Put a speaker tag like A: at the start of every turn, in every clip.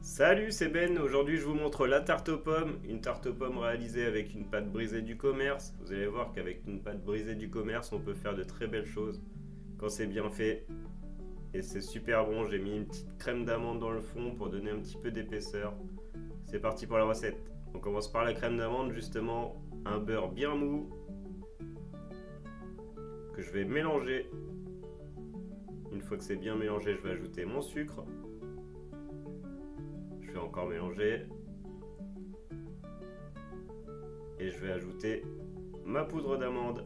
A: Salut, c'est Ben. Aujourd'hui, je vous montre la tarte aux pommes. Une tarte aux pommes réalisée avec une pâte brisée du commerce. Vous allez voir qu'avec une pâte brisée du commerce, on peut faire de très belles choses quand c'est bien fait. Et c'est super bon. J'ai mis une petite crème d'amande dans le fond pour donner un petit peu d'épaisseur. C'est parti pour la recette. On commence par la crème d'amande, justement. Un beurre bien mou que je vais mélanger. Une fois que c'est bien mélangé, je vais ajouter mon sucre. Je vais encore mélanger. Et je vais ajouter ma poudre d'amande.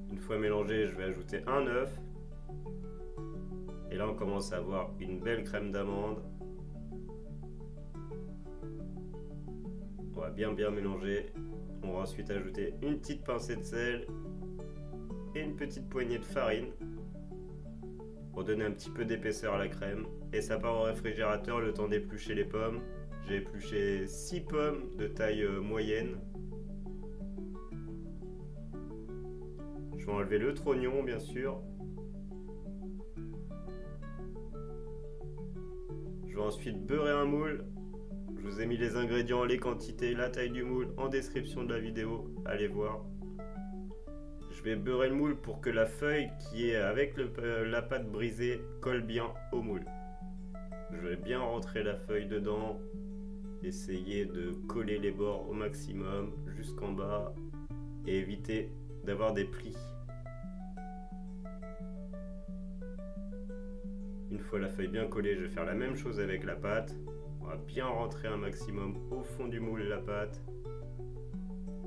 A: Une fois mélangé, je vais ajouter un œuf. Et là, on commence à avoir une belle crème d'amande. On va bien mélanger. On va ensuite ajouter une petite pincée de sel et une petite poignée de farine pour donner un petit peu d'épaisseur à la crème. Et ça part au réfrigérateur le temps d'éplucher les pommes. J'ai épluché 6 pommes de taille moyenne. Je vais enlever le trognon, bien sûr. Je vais ensuite beurrer un moule. Je vous ai mis les ingrédients, les quantités, la taille du moule en description de la vidéo. Allez voir. Je vais beurrer le moule pour que la feuille qui est avec la pâte brisée colle bien au moule. Je vais bien rentrer la feuille dedans. Essayer de coller les bords au maximum jusqu'en bas et éviter d'avoir des plis. Une fois la feuille bien collée, je vais faire la même chose avec la pâte. On va bien rentrer un maximum au fond du moule la pâte,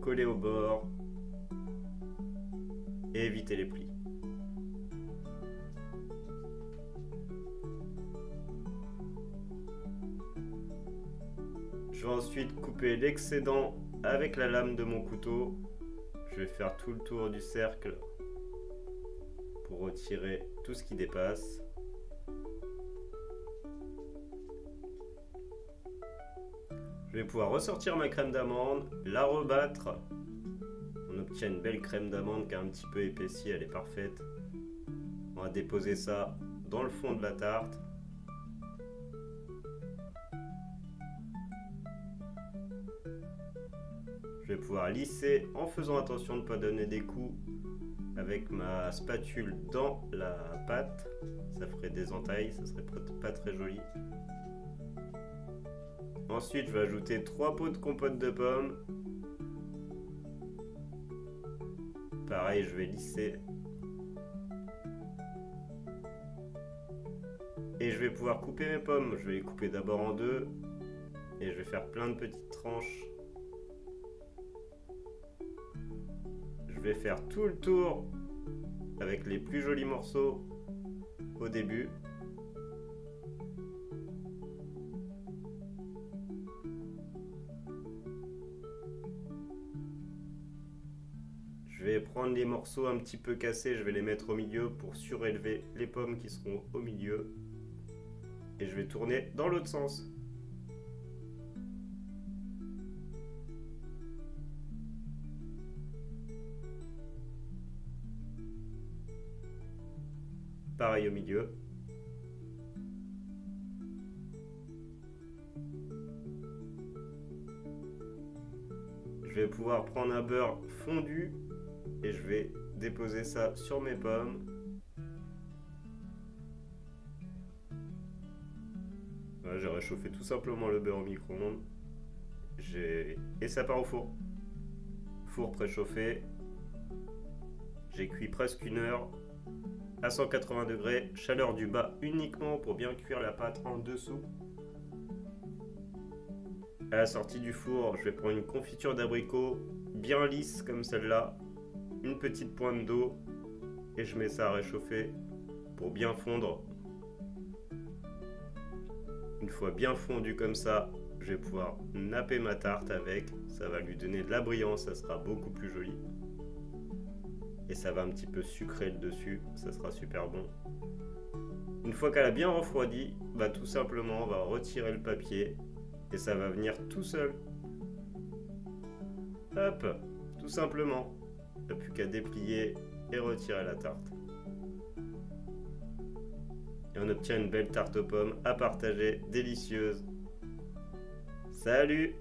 A: coller au bord et éviter les plis. Je vais ensuite couper l'excédent avec la lame de mon couteau. Je vais faire tout le tour du cercle pour retirer tout ce qui dépasse. Je vais pouvoir ressortir ma crème d'amande, la rebattre. On obtient une belle crème d'amande qui est un petit peu épaissie, elle est parfaite. On va déposer ça dans le fond de la tarte. Je vais pouvoir lisser en faisant attention de ne pas donner des coups avec ma spatule dans la pâte. Ça ferait des entailles, ça serait pas très joli. Ensuite, je vais ajouter 3 pots de compote de pommes. Pareil, je vais lisser. Et je vais pouvoir couper mes pommes. Je vais les couper d'abord en deux. Et je vais faire plein de petites tranches. Je vais faire tout le tour avec les plus jolis morceaux au début. Je vais prendre les morceaux un petit peu cassés, je vais les mettre au milieu pour surélever les pommes qui seront au milieu. Et je vais tourner dans l'autre sens. Pareil au milieu. Je vais pouvoir prendre un beurre fondu et je vais déposer ça sur mes pommes. Voilà, j'ai réchauffé tout simplement le beurre au micro-ondes. Et ça part au four. Four préchauffé. J'ai cuit presque 1 heure à 180 degrés, chaleur du bas uniquement pour bien cuire la pâte en dessous. À la sortie du four, je vais prendre une confiture d'abricot bien lisse comme celle-là, une petite pointe d'eau et je mets ça à réchauffer pour bien fondre. Une fois bien fondu comme ça, je vais pouvoir napper ma tarte avec, ça va lui donner de la brillance, ça sera beaucoup plus joli. Et ça va un petit peu sucrer le dessus, ça sera super bon. Une fois qu'elle a bien refroidi, tout simplement on va retirer le papier et ça va venir tout seul. Hop, tout simplement. Il n'y a plus qu'à déplier et retirer la tarte. et on obtient une belle tarte aux pommes à partager, délicieuse. Salut!